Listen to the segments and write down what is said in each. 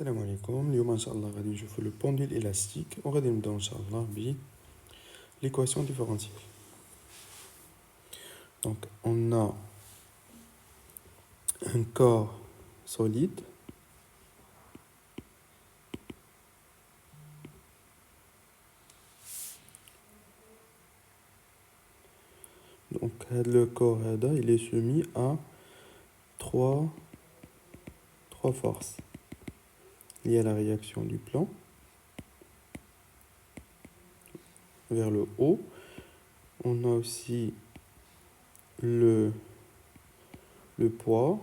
السلام عليكم. اليوم ان شاء الله غادي نشوفوا لو بونديل élastique وغادي نبداو ان شاء الله ب l'équation différentielle. Donc on a un corps solide donc le corps هذا il est soumis à trois forces liées à la réaction du plan vers le haut. On a aussi le poids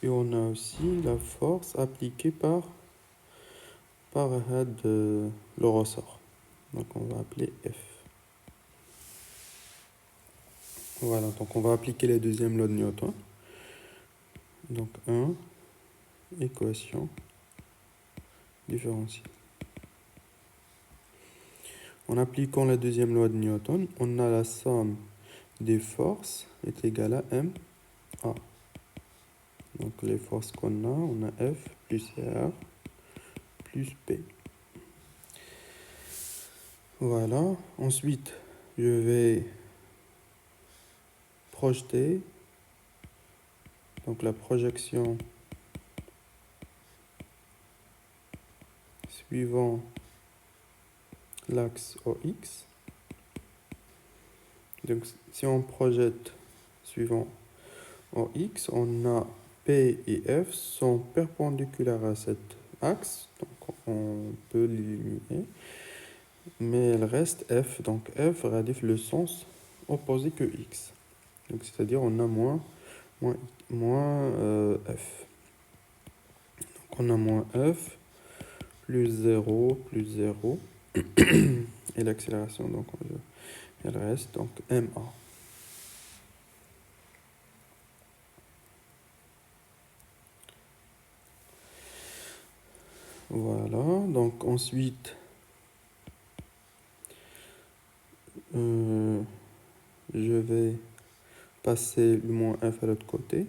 et on a aussi la force appliquée par le ressort. Donc on va appeler F. Voilà, donc on va appliquer la deuxième loi de Newton. Donc 1, équation différentielle. En appliquant la deuxième loi de Newton, on a la somme des forces est égale à MA. Donc les forces qu'on a, on a F plus R plus P. Voilà, ensuite je vais projeter. Donc la projection suivant l'axe OX. Donc si on projette suivant OX, on a P et F sont perpendiculaires à cet axe, donc on peut l'éliminer, mais elle reste F, donc F radie le sens opposé que X. Donc c'est-à-dire on a moins F. Donc on a moins F plus 0 plus 0 et l'accélération donc elle reste donc MA. Voilà, donc ensuite je vais passer le moins F à l'autre côté.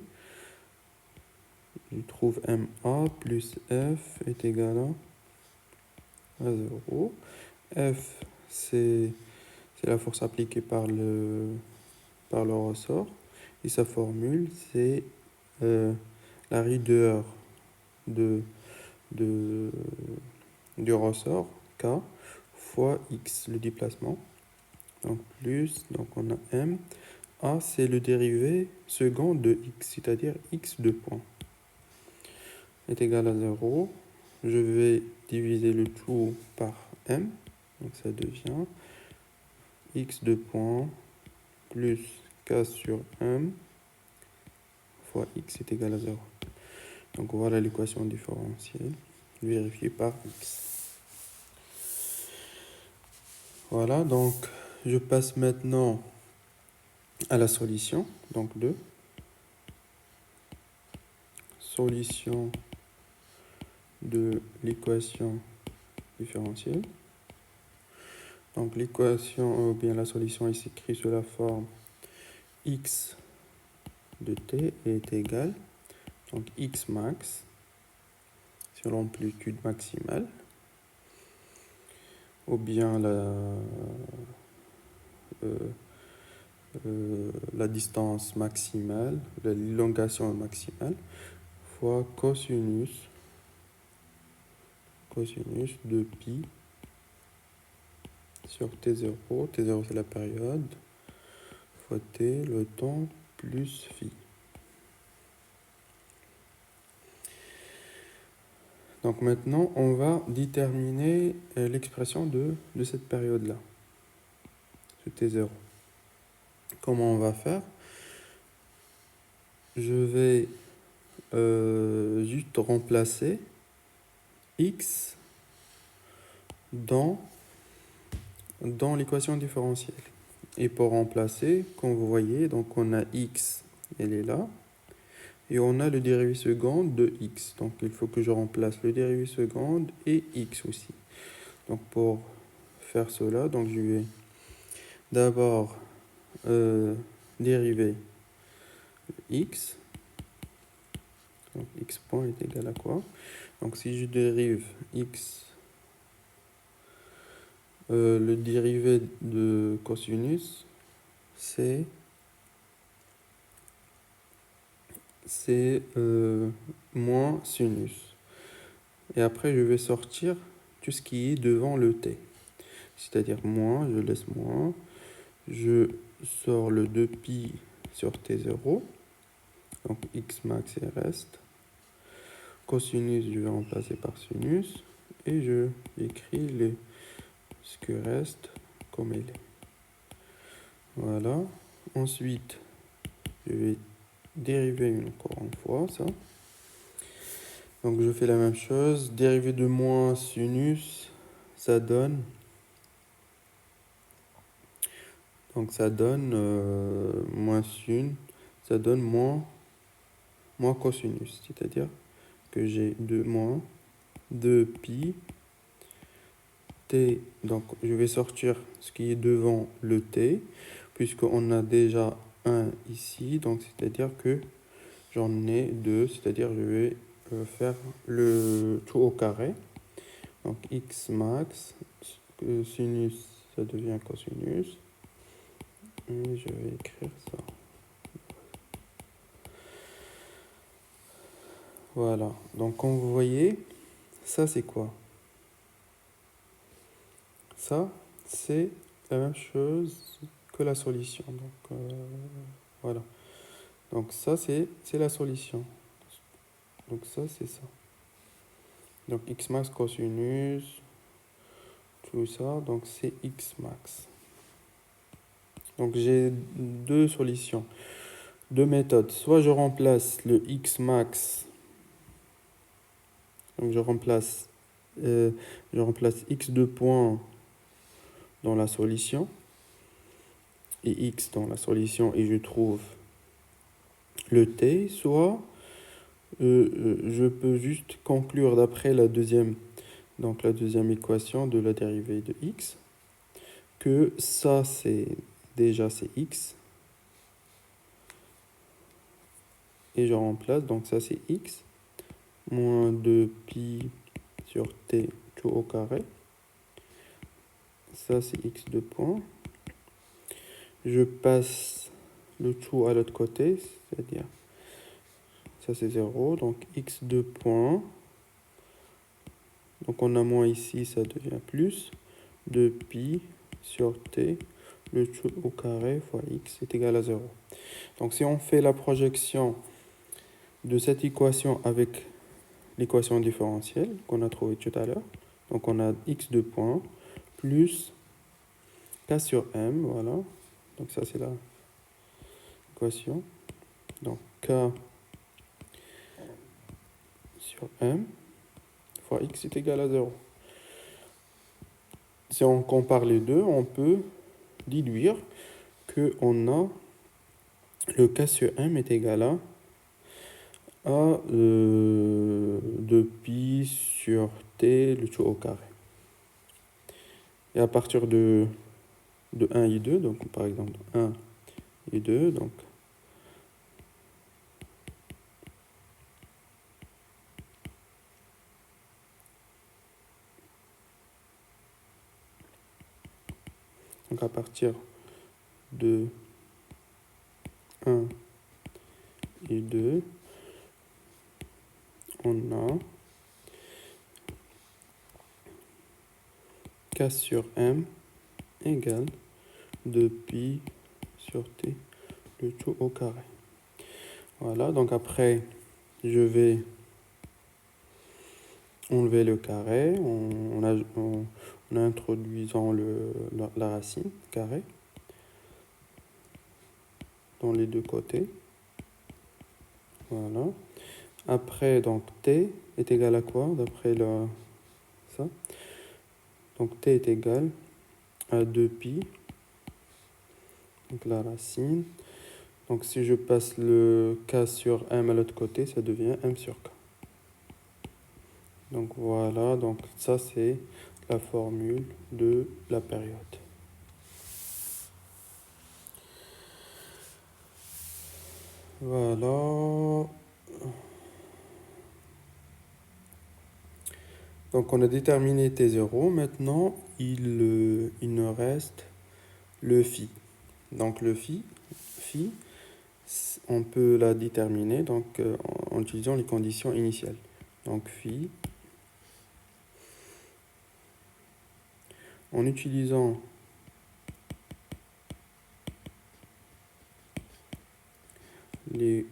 Je trouve MA plus F est égal à 0. F, c'est la force appliquée par le ressort. Et sa formule, c'est la raideur du ressort, K, fois X, le déplacement. Donc plus, donc on a M. A, c'est le dérivé second de X, c'est-à-dire X de point. Est égal à 0. Je vais diviser le tout par M. Donc ça devient X de point plus K sur M fois X est égal à 0. Donc voilà l'équation différentielle vérifiée par X. Voilà, donc je passe maintenant à la solution. Donc 2. Solution de l'équation différentielle. Donc l'équation, ou bien la solution est écrite sous la forme X de t est égal, donc X max sur l'amplitude maximale, ou bien la distance maximale, l'élongation maximale, fois cosinus de pi sur T0. T0 c'est la période, fois T, le temps, plus phi. Donc maintenant, on va déterminer l'expression de cette période-là, ce T0. Comment on va faire? Je vais juste remplacer X dans l'équation différentielle. Et pour remplacer, comme vous voyez, donc on a X, elle est là. Et on a le dérivé seconde de X. Donc il faut que je remplace le dérivé seconde et X aussi. Donc pour faire cela, donc je vais d'abord dériver X. Donc x point est égal à quoi? Donc si je dérive x, le dérivé de cosinus, c'est moins sinus. Et après, je vais sortir tout ce qui est devant le t. C'est-à-dire moins, je laisse moins. Je sors le 2pi sur t0. Donc x max et reste. Cosinus, je vais remplacer par sinus. Et je écris ce que reste comme il est. Voilà. Ensuite, je vais dériver encore une fois ça. Donc je fais la même chose. Dérivé de moins sinus, ça donne. Donc ça donne moins sin, ça donne moins cosinus. C'est-à-dire que j'ai moins 2pi t. Donc je vais sortir ce qui est devant le t, puisqu'on a déjà 1 ici. Donc c'est-à-dire que j'en ai 2, c'est-à-dire je vais faire le tout au carré. Donc x max, sinus, ça devient cosinus. Et je vais écrire ça. Voilà. Donc comme vous voyez, ça c'est quoi? Ça, c'est la même chose que la solution. Donc voilà. Donc ça, c'est la solution. Donc ça, c'est ça. Donc x max cosinus, tout ça, donc c'est x max. Donc j'ai deux solutions, deux méthodes. Soit je remplace le x max, donc je remplace x de point dans la solution et x dans la solution et je trouve le t, soit je peux juste conclure d'après la deuxième équation de la dérivée de x que ça c'est x et je remplace, donc ça c'est x moins 2pi sur t tout au carré, ça c'est x de point, je passe le tout à l'autre côté, c'est-à-dire ça c'est 0, donc x de point, donc on a moins ici, ça devient plus, 2pi sur t, le tout au carré fois x est égal à 0. Donc si on fait la projection de cette équation avec l'équation différentielle qu'on a trouvée tout à l'heure, donc on a x de point plus k sur m, voilà, donc ça c'est la équation, donc k sur m fois x est égal à 0. Si on compare les deux, on peut déduire qu'on a le k sur m est égal à 2pi sur t le tout au carré. Et à partir de 1 et 2, donc par exemple 1 et 2, donc à partir de 1 et 2, on a k sur m égale 2pi sur t le tout au carré. Voilà, donc après, je vais enlever le carré en introduisant la racine carré dans les deux côtés. Voilà. Après, donc t est égal à quoi d'après ça? Donc t est égal à 2pi, donc la racine. Donc si je passe le k sur m à l'autre côté, ça devient m sur k. Donc voilà, donc ça c'est la formule de la période. Voilà. Donc on a déterminé T0. Maintenant, il nous reste le phi. Donc le phi, on peut la déterminer donc, en utilisant les conditions initiales. Donc phi, en utilisant les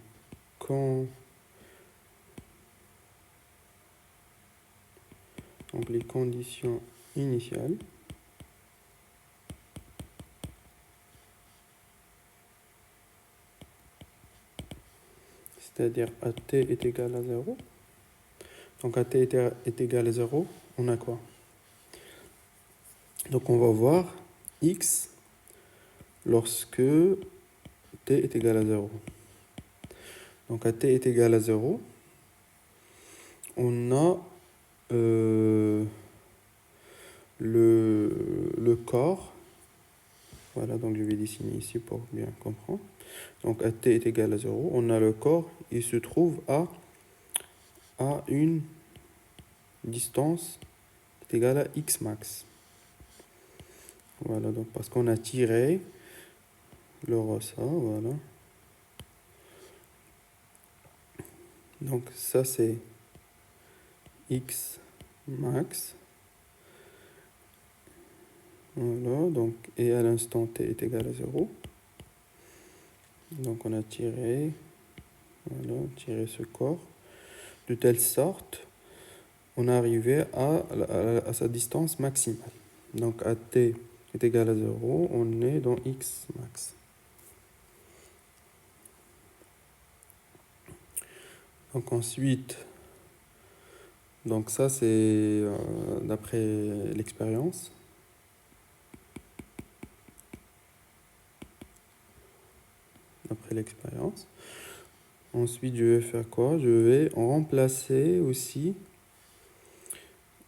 donc les conditions initiales, c'est-à-dire à t est égal à 0. Donc à t est égal à 0, on a quoi? Donc on va voir x lorsque t est égal à 0. Donc à t est égal à 0, on a le corps. Voilà, donc je vais dessiner ici pour bien comprendre. Donc à t est égal à 0, on a le corps, il se trouve à une distance qui est égale à x max. Voilà, donc parce qu'on a tiré le ressort, voilà. Donc ça c'est x max. Voilà, donc, et à l'instant t est égal à 0. Donc on a tiré, voilà, tiré ce corps de telle sorte on est arrivé à sa distance maximale. Donc à t est égal à 0, on est dans x max. Donc ensuite, donc ça c'est d'après l'expérience. D'après l'expérience. Ensuite, je vais faire quoi? Je vais remplacer aussi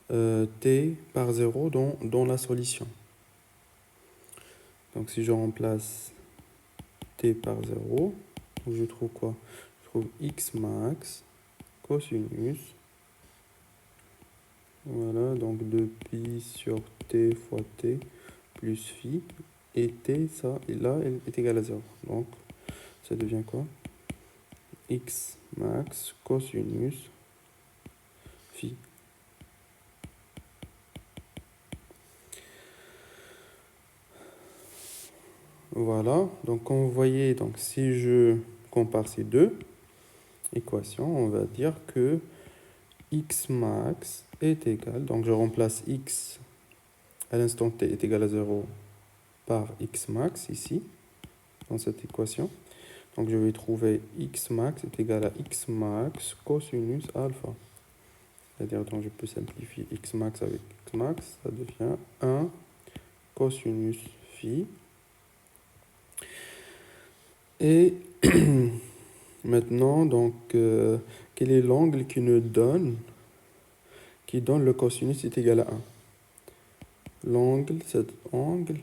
t par 0 dans la solution. Donc si je remplace t par 0, je trouve quoi? Je trouve x max cosinus. Voilà, donc 2pi sur t fois t plus phi. Et t, ça, et là, elle est égal à 0. Donc ça devient quoi? X max cosinus phi. Voilà, donc comme vous voyez, donc si je compare ces deux équations, on va dire que x max est égal, donc je remplace x à l'instant t est égal à 0 par x max ici, dans cette équation. Donc je vais trouver x max est égal à x max cosinus alpha. C'est-à-dire, donc je peux simplifier x max avec x max, ça devient 1 cosinus phi. Et maintenant, donc, quel est l'angle qui donne le cosinus est égal à 1? L'angle, cet angle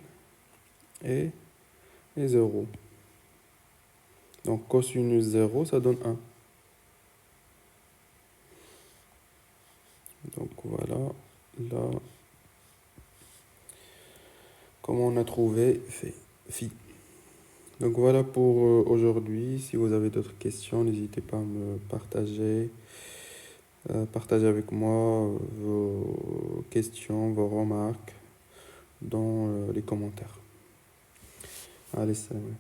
est 0. Donc cosinus 0, ça donne 1. Donc voilà, là, comment on a trouvé phi. Donc voilà pour aujourd'hui. Si vous avez d'autres questions, n'hésitez pas à me partager. Partagez avec moi vos questions, vos remarques dans les commentaires. Allez, salam.